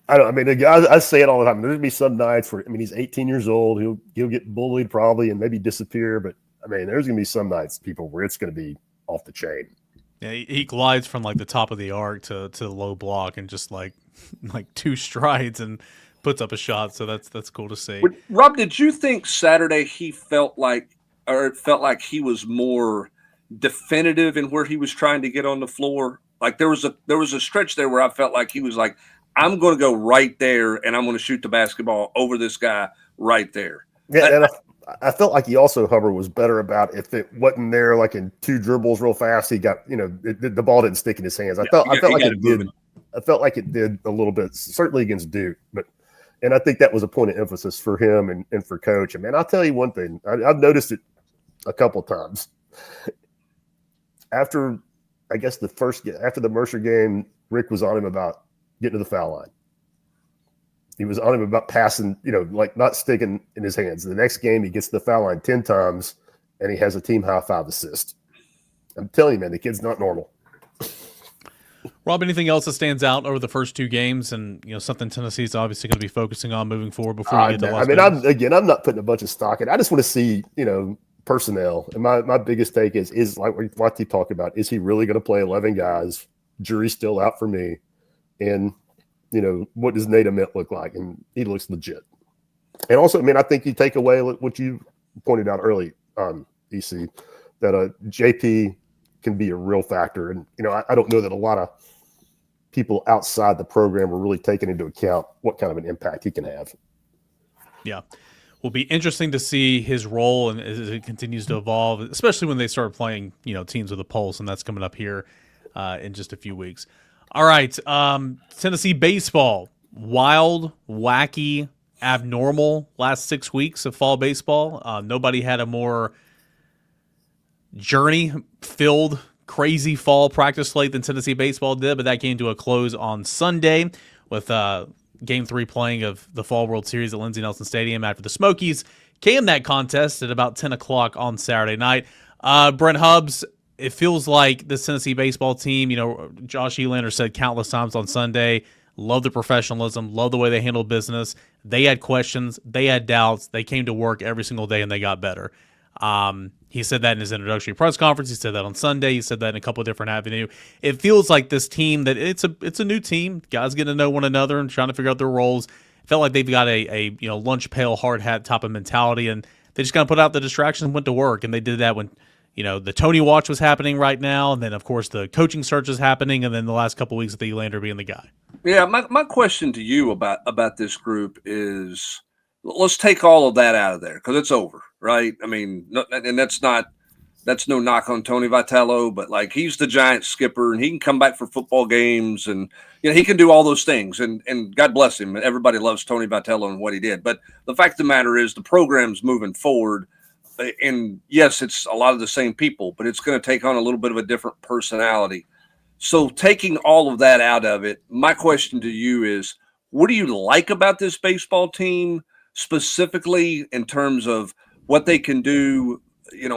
I say it all the time. There'll be some nights where, he's 18 years old. He'll get bullied probably and maybe disappear. But, there's going to be some nights, people, where it's going to be off the chain. Yeah, he glides from like the top of the arc to the low block and just like 2 strides and puts up a shot. So that's cool to see. Rob, did you think Saturday it felt like he was more definitive in where he was trying to get on the floor? Like there was a stretch there where I felt like he was like, I'm going to go right there and I'm going to shoot the basketball over this guy right there. Yeah, and I felt like he also, Hubbard, was better about if it wasn't there, like in 2 dribbles real fast, he got, the ball didn't stick in his hands. I felt like it did. I felt like it did a little bit, certainly against Duke, and I think that was a point of emphasis for him and for Coach. I'll tell you one thing. I've noticed it a couple of times. After the Mercer game, Rick was on him about getting to the foul line. He was on him about passing, like not sticking in his hands. The next game, he gets to the foul line 10 times, and he has a team high 5 assists. I'm telling you, man, the kid's not normal. Rob, anything else that stands out over the first 2 games, and something Tennessee's obviously going to be focusing on moving forward before we get to Las Vegas? I'm not putting a bunch of stock in. I just want to see, personnel. And my biggest take is like what you talk about. Is he really going to play 11 guys? Jury's still out for me. And what does Nate Ament look like? And he looks legit. And also, I think you take away what you pointed out early, EC, that JP can be a real factor. And, I don't know that a lot of people outside the program are really taking into account what kind of an impact he can have. Yeah. Will be interesting to see his role and as it continues to evolve, especially when they start playing, teams with a pulse, and that's coming up here in just a few weeks. All right, Tennessee baseball, wild, wacky, abnormal last 6 weeks of fall baseball. Nobody had a more journey-filled, crazy fall practice slate than Tennessee baseball did, but that came to a close on Sunday with Game 3 playing of the Fall World Series at Lindsey Nelson Stadium after the Smokies came that contest at about 10 o'clock on Saturday night. Brent Hubbs, it feels like the Tennessee baseball team, Josh Elander said countless times on Sunday, love the professionalism, love the way they handle business. They had questions, they had doubts, they came to work every single day, and they got better. He said that in his introductory press conference. He said that on Sunday. He said that in a couple of different avenues. It feels like this team that it's a new team. Guys getting to know one another and trying to figure out their roles. It felt like they've got a lunch pail hard hat type of mentality, and they just kind of put out the distractions and went to work. And they did that when the Tony watch was happening right now, and then of course the coaching search is happening, and then the last couple of weeks of the Elander being the guy. Yeah, my question to you about this group is, let's take all of that out of there because it's over, right? I mean, and that's no knock on Tony Vitello, but like he's the Giants skipper and he can come back for football games and he can do all those things and God bless him. Everybody loves Tony Vitello and what he did. But the fact of the matter is the program's moving forward. And yes, it's a lot of the same people, but it's going to take on a little bit of a different personality. So taking all of that out of it, my question to you is, what do you like about this baseball team specifically in terms of what they can do,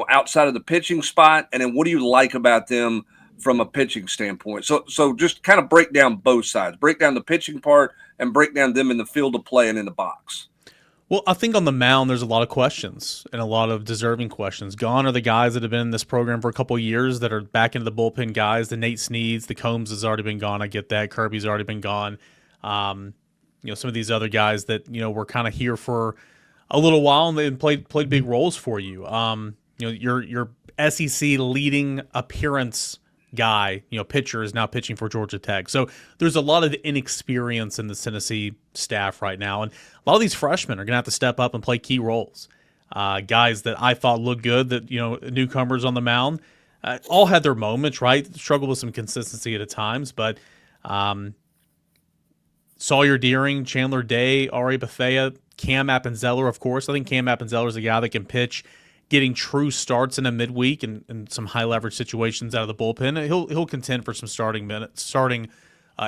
outside of the pitching spot? And then what do you like about them from a pitching standpoint? So just kind of break down both sides, break down the pitching part and break down them in the field of play and in the box. Well, I think on the mound, there's a lot of questions and a lot of deserving questions. Gone are the guys that have been in this program for a couple of years that are back into the bullpen guys. The Nate Sneads, the Combs has already been gone. I get that. Kirby's already been gone. Some of these other guys that, were kind of here for a little while and they played big roles for you. Your SEC leading appearance guy, pitcher is now pitching for Georgia Tech. So there's a lot of inexperience in the Tennessee staff right now. And a lot of these freshmen are going to have to step up and play key roles. Guys that I thought looked good, that, newcomers on the mound, all had their moments, right? Struggled with some consistency at times, but Sawyer Deering, Chandler Day, Ari Bethea, Cam Appenzeller, of course. I think Cam Appenzeller is a guy that can pitch, getting true starts in a midweek and some high leverage situations out of the bullpen. He'll contend for some starting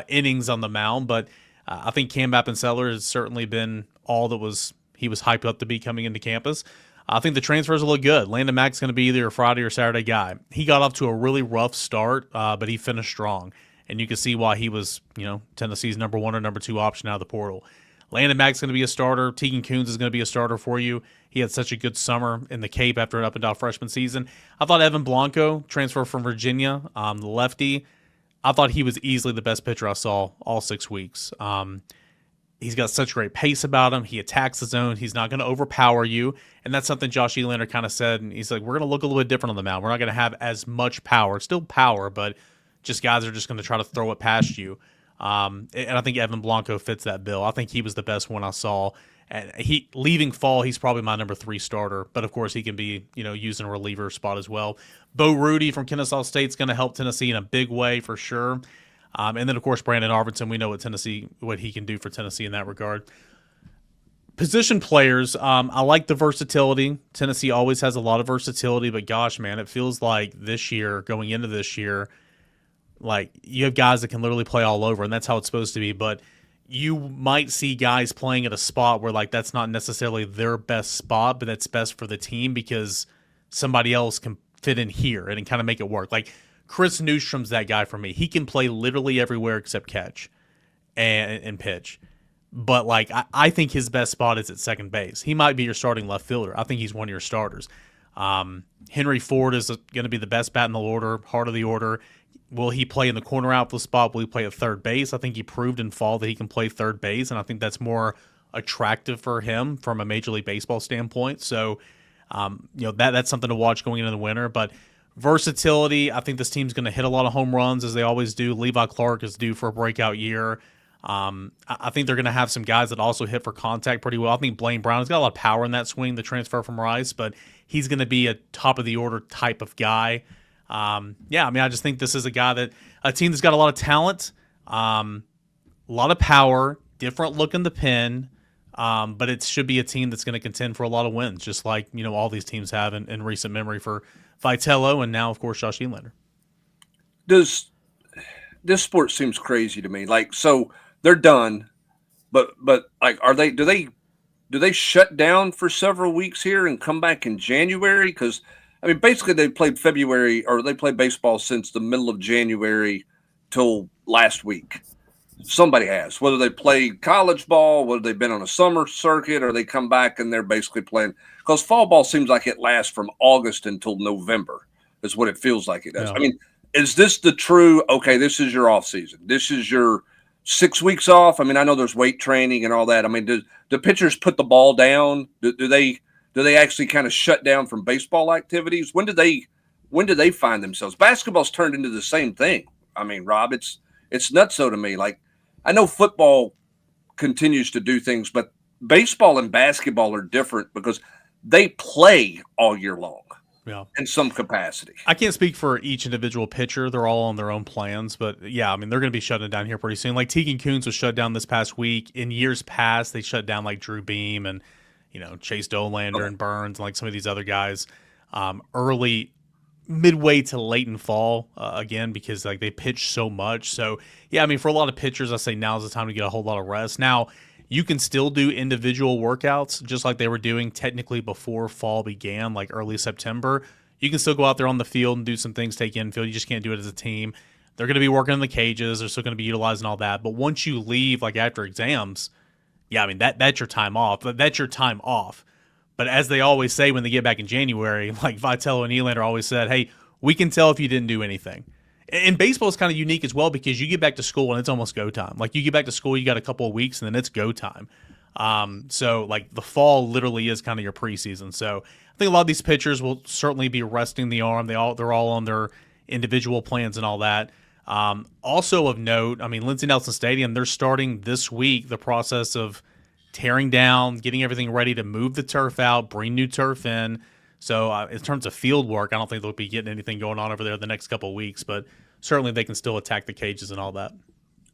innings on the mound, but I think Cam Appenzeller has certainly been all that he was hyped up to be coming into campus. I think the transfers will look good. Landon Mack's going to be either a Friday or Saturday guy. He got off to a really rough start, but he finished strong, and you can see why he was Tennessee's number 1 or number 2 option out of the portal. Landon Mack's going to be a starter. Tegan Coons is going to be a starter for you. He had such a good summer in the Cape after an up-and-down freshman season. I thought Evan Blanco, transfer from Virginia, the lefty, I thought he was easily the best pitcher I saw all 6 weeks. He's got such great pace about him. He attacks the zone. He's not going to overpower you. And that's something Josh Elander kind of said. And he's like, we're going to look a little bit different on the mound. We're not going to have as much power. Still power, but just guys are just going to try to throw it past you. And I think Evan Blanco fits that bill. I think he was the best one I saw. And leaving fall, he's probably my number 3 starter. But of course, he can be used in a reliever spot as well. Bo Rudy from Kennesaw State's going to help Tennessee in a big way for sure. And then of course Brandon Arvidsson, we know what he can do for Tennessee in that regard. Position players, I like the versatility. Tennessee always has a lot of versatility, but gosh, man, it feels like this year, going into this year, like you have guys that can literally play all over, and that's how it's supposed to be. But you might see guys playing at a spot where like that's not necessarily their best spot, but that's best for the team because somebody else can fit in here and kind of make it work. Like Chris Newstrom's that guy for me. He can play literally everywhere except catch and pitch. But like I think his best spot is at second base. He might be your starting left fielder. I think he's one of your starters. Henry Ford is going to be the best bat in the order, heart of the order. Will he play in the corner outfield spot? Will he play at third base? I think he proved in fall that he can play third base, and I think that's more attractive for him from a Major League Baseball standpoint. So, that's something to watch going into the winter. But versatility, I think this team's going to hit a lot of home runs as they always do. Levi Clark is due for a breakout year. I think they're going to have some guys that also hit for contact pretty well. I think Blaine Brown has got a lot of power in that swing, the transfer from Rice, but he's going to be a top of the order type of guy. I just think this is a team that's got a lot of talent, a lot of power, different look in the pen, but it should be a team that's going to contend for a lot of wins, just like, all these teams have in recent memory for Vitello and now, of course, Josh Elander. This sport seems crazy to me. Like, so they're done, but like, do they shut down for several weeks here and come back in January? Because I mean, basically they played baseball since the middle of January till last week. Somebody has, whether they played college ball, whether they've been on a summer circuit, or they come back and they're basically playing. Because fall ball seems like it lasts from August until November, is what it feels like it does. Yeah. I mean, is this the true, okay, this is your off season? This is your 6 weeks off? I mean, I know there's weight training and all that. I mean, do pitchers put the ball down? Do they actually kind of shut down from baseball activities? When do they find themselves? Basketball's turned into the same thing. I mean, Rob, it's nutso to me. Like, I know football continues to do things, but baseball and basketball are different because they play all year long. Yeah. In some capacity. I can't speak for each individual pitcher. They're all on their own plans, but yeah, I mean, they're going to be shutting it down here pretty soon. Like Tegan Kuntz was shut down this past week. In years past, they shut down like Drew Beam and, Chase Dolander and Burns and like some of these other guys early, midway to late in fall again, because like they pitch so much. So yeah, I mean, for a lot of pitchers, I say now's the time to get a whole lot of rest. Now, you can still do individual workouts just like they were doing technically before fall began, like early September. You can still go out there on the field and do some things, take infield. You just can't do it as a team. They're going to be working in the cages. They're still going to be utilizing all that. But once you leave, like after exams, yeah, I mean, that's your time off. That's your time off. But as they always say when they get back in January, like Vitello and Nylander always said, hey, we can tell if you didn't do anything. And baseball is kind of unique as well because you get back to school and it's almost go time. Like you get back to school, you got a couple of weeks and then it's go time. So like the fall literally is kind of your preseason. So I think a lot of these pitchers will certainly be resting the arm. They're all on their individual plans and all that. Also of note, I mean, Lindsey Nelson Stadium, they're starting this week the process of tearing down, getting everything ready to move the turf out, bring new turf in. So in terms of field work, I don't think they'll be getting anything going on over there the next couple of weeks, but certainly they can still attack the cages and all that.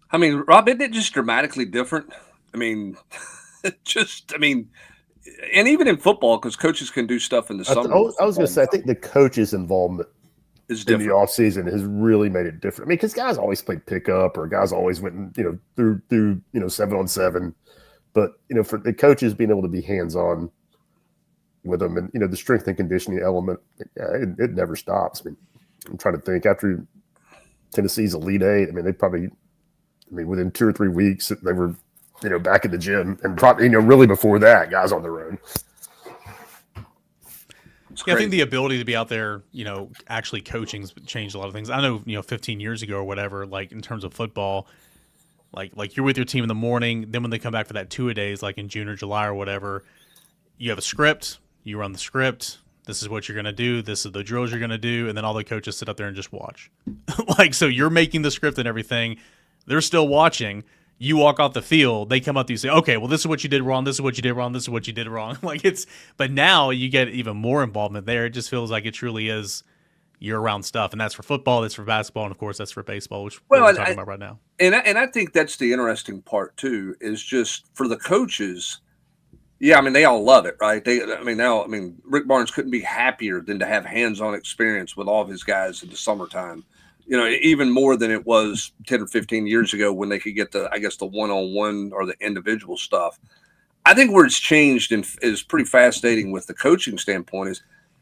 I mean, Rob, isn't it just dramatically different? I mean, and even in football, because coaches can do stuff in the summer. I was going to say, I think the coaches' involvement is in different. the offseason has really made it different. I mean, because guys always played pickup or guys always went, through 7-on-7. But, for the coaches being able to be hands-on with them and, the strength and conditioning element, it never stops. I mean, I'm trying to think after Tennessee's Elite Eight, I mean, within 2 or 3 weeks, they were, back in the gym and probably, really before that, guys on their own. Yeah, I think the ability to be out there, actually coaching's changed a lot of things. I know, 15 years ago or whatever, like in terms of football, like you're with your team in the morning, then when they come back for that 2-a-days, like in June or July or whatever, you have a script, you run the script, this is what you're going to do, this is the drills you're going to do, and then all the coaches sit up there and just watch. So you're making the script and everything, they're still watching, you walk off the field, they come up to you and say, okay, well, this is what you did wrong, this is what you did wrong, this is what you did wrong. But now you get even more involvement there. It just feels like it truly is year-round stuff, and that's for football, that's for basketball, and of course that's for baseball, which we're talking about right now. And I think that's the interesting part too, is just for the coaches. Yeah, I mean, they all love it, right? Rick Barnes couldn't be happier than to have hands-on experience with all of his guys in the summertime. Even more than it was 10 or 15 years ago when they could get the one-on-one or the individual stuff. I think where it's changed and is pretty fascinating with the coaching standpoint is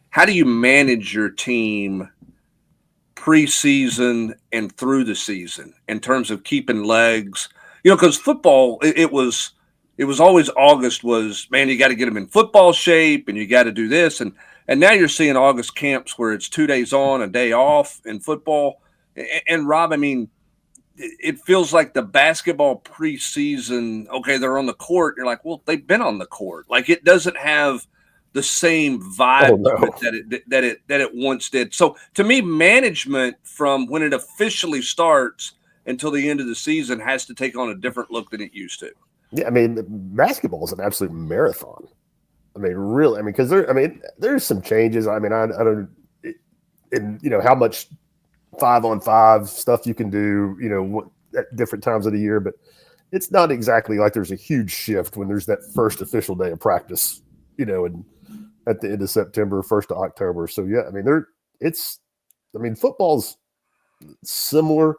how do you manage your team preseason and through the season in terms of keeping legs? Because football, it was always August was, man, you got to get them in football shape and you got to do this. And now you're seeing August camps where it's 2 days on, a day off in football. And Rob, I mean, it feels like the basketball preseason, okay, they're on the court. You're like, well, they've been on the court. Like it doesn't have the same vibe that it once did. So to me, management from when it officially starts until the end of the season has to take on a different look than it used to. Yeah, I mean, basketball is an absolute marathon. I mean, really, because there's some changes. I mean, I don't, and how much 5-on-5 stuff you can do, at different times of the year, but it's not exactly like there's a huge shift when there's that first official day of practice, and at the end of September, 1st of October. So yeah, I mean, football's similar,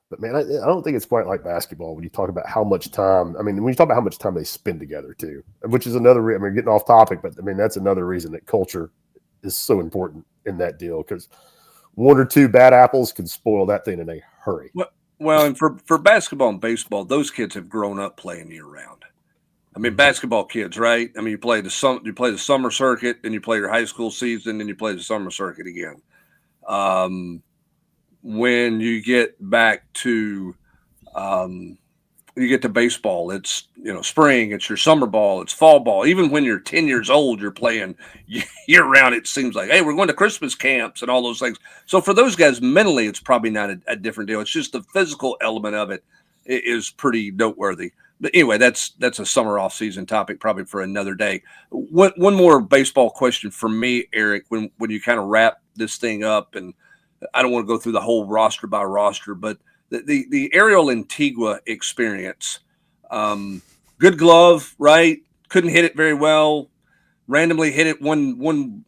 but man, I don't think it's quite like basketball when you talk about how much time. I mean, when you talk about how much time they spend together too, which is another. Getting off topic, but I mean that's another reason that culture is so important in that deal because 1 or 2 bad apples can spoil that thing in a hurry. Well, and for basketball and baseball, those kids have grown up playing year round. I mean, basketball kids, right? I mean, you play the summer circuit, and you play your high school season, and you play the summer circuit again. When you get back to baseball, it's spring, it's your summer ball, it's fall ball. Even when you're 10 years old, you're playing year round. It seems like, hey, we're going to Christmas camps and all those things. So for those guys, mentally, it's probably not a different deal. It's just the physical element of it is pretty noteworthy. But anyway, that's a summer off season topic, probably for another day. One more baseball question for me, Eric, when you kind of wrap this thing up, and I don't want to go through the whole roster by roster, but the Ariel Antigua experience, good glove, right? Couldn't hit it very well. Randomly hit it one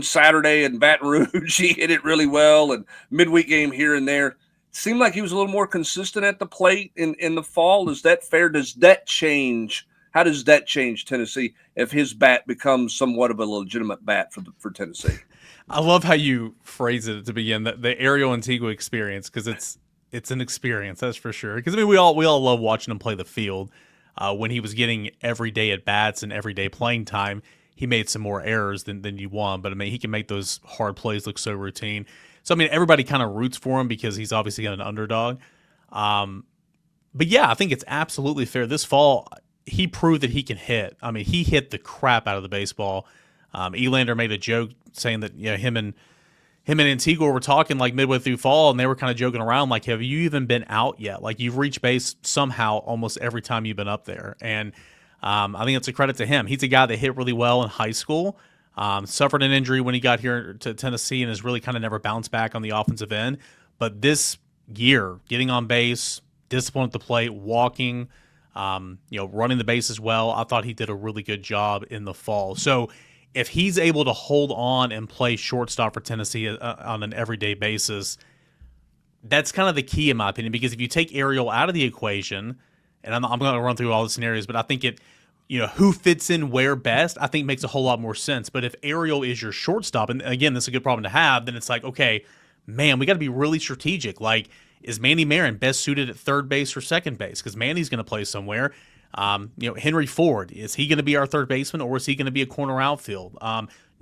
Saturday in Baton Rouge. He hit it really well, and midweek game here and there. Seemed like he was a little more consistent at the plate in the fall. Is that fair? Does that change? How does that change Tennessee if his bat becomes somewhat of a legitimate bat for Tennessee? I love how you phrase it to begin, the Ariel Antigua experience, because it's an experience, that's for sure. Because I mean, we all love watching him play the field. When he was getting everyday at bats and everyday playing time, he made some more errors than you want. But I mean, he can make those hard plays look so routine. So I mean, everybody kind of roots for him because he's obviously an underdog. But yeah, I think it's absolutely fair. This fall, he proved that he can hit. I mean, he hit the crap out of the baseball. Elander made a joke saying that him and Antigua were talking like midway through fall, and they were kind of joking around like, have you even been out yet? Like, you've reached base somehow almost every time you've been up there. And I think it's a credit to him. He's a guy that hit really well in high school, suffered an injury when he got here to Tennessee, and has really kind of never bounced back on the offensive end. But this year, getting on base, discipline at the plate, walking, running the base as well, I thought he did a really good job in the fall. So if he's able to hold on and play shortstop for Tennessee on an everyday basis, that's kind of the key in my opinion, because if you take Ariel out of the equation, and I'm going to run through all the scenarios, but I think who fits in where best, I think makes a whole lot more sense. But if Ariel is your shortstop, and again, that's a good problem to have, then it's like, okay, man, we got to be really strategic. Like, is Manny Marin best suited at third base or second base? Because Manny's going to play somewhere. Henry Ford, is he going to be our third baseman, or is he going to be a corner outfield?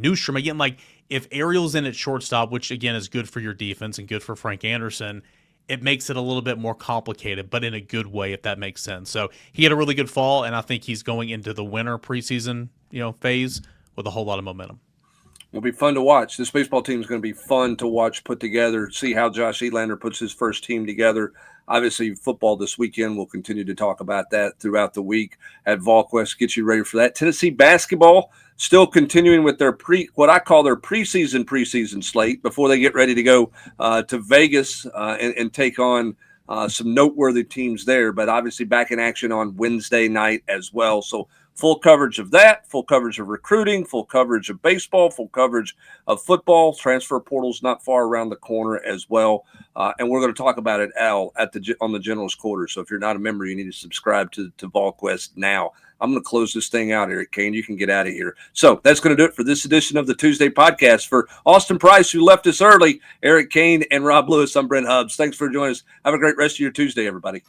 Newstrom, again, like if Ariel's in at shortstop, which again is good for your defense and good for Frank Anderson, it makes it a little bit more complicated, but in a good way, if that makes sense. So he had a really good fall, and I think he's going into the winter preseason, phase with a whole lot of momentum. It'll be fun to watch. This baseball team is going to be fun to watch put together, see how Josh Elander puts his first team together. Obviously, football this weekend. We'll continue to talk about that throughout the week at Volquest. Get you ready for that. Tennessee basketball still continuing with their what I call their preseason slate before they get ready to go to Vegas and take on some noteworthy teams there. But obviously back in action on Wednesday night as well. So full coverage of that, full coverage of recruiting, full coverage of baseball, full coverage of football. Transfer portal's not far around the corner as well. And we're going to talk about it, Al, on the General's Quarter. So if you're not a member, you need to subscribe to Volquest now. I'm going to close this thing out, Eric Kane. You can get out of here. So that's going to do it for this edition of the Tuesday podcast. For Austin Price, who left us early, Eric Kane, and Rob Lewis, I'm Brent Hubbs. Thanks for joining us. Have a great rest of your Tuesday, everybody.